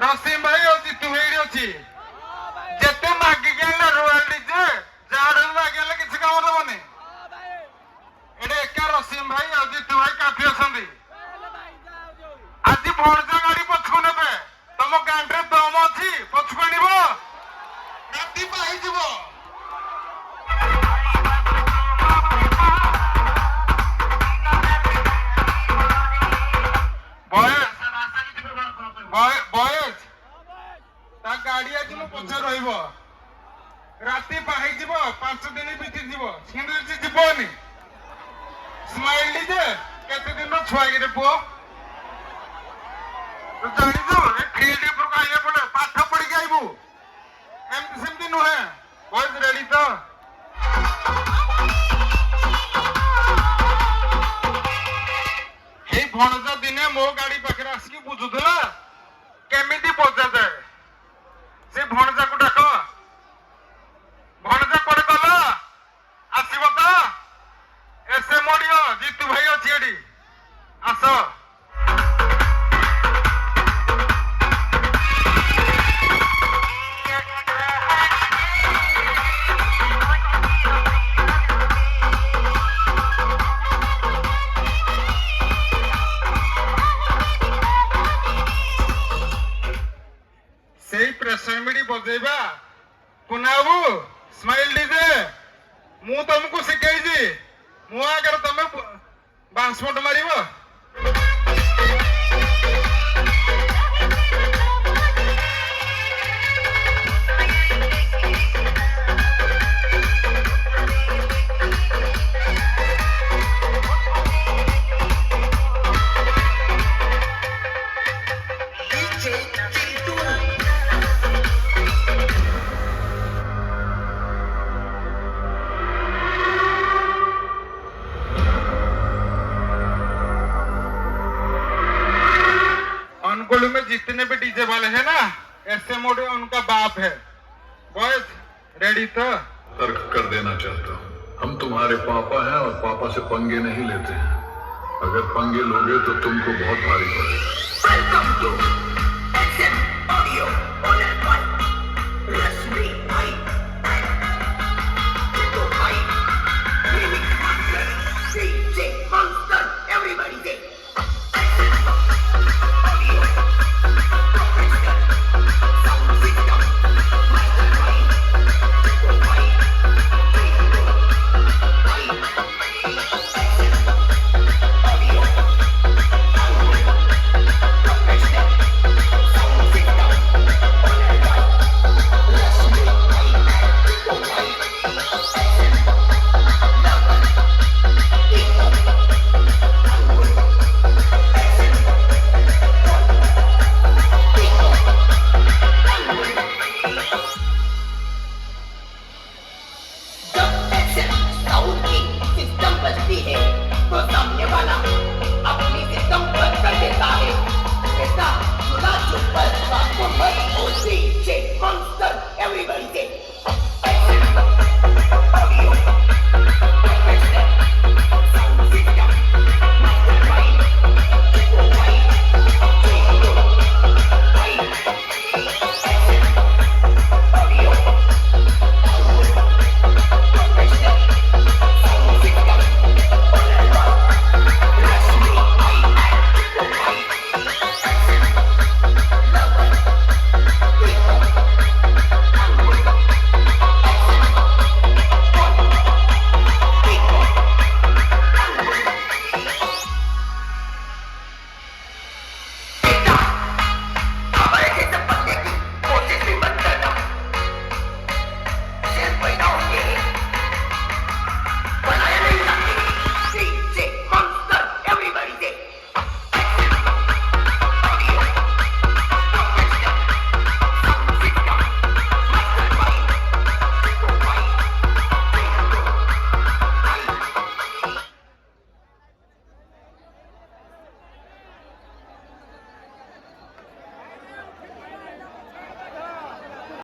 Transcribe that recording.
रसीम भाई होची तू हेडी होची जेते मागी गेले रोयल डीजे झाड़ू मागेले किसी काम दबने एडे एका रसीम भाई होची तू भाई काफी असंदी आज भोरजा गाड़ी पछको नेबे तम गांठरे दम अछि पछको आनिबो राती पाई जिवो बॉयज ता गाड़ी आज मो पछा रहिबो राती पाई जिवो 5 दिन बीती जिवो सिंदे जिवोनी स्माइल दीजे केते दिन रो छुआ गे पो तो जानी दो ए खेली पर का ये पड़े पाठ पढ़ के आइबो एम सेमती नो है बॉयज रेडी तो हे भणजा दिने मो गाड़ी पाखरे आसी बुझुदला केमिति पहुंचा जाए से भणजा को डाक भणजा कोड गला आसीबो तो एसे मोडियो जीतू भाई अछि एडी आसो प्रेशर मिडी बजेबा कुनाबू स्माइल डीजे मु तुमको सिखाई जी मु अगर तुम बांसमोट मारिबो अनुगुल में जितने भी डीजे वाले हैं ना ऐसे मोड़े उनका बाप है बॉयज रेडी तो तर्क कर देना चाहता हूँ हम तुम्हारे पापा हैं और पापा से पंगे नहीं लेते हैं अगर पंगे लोगे तो तुमको बहुत भारी पड़ेगा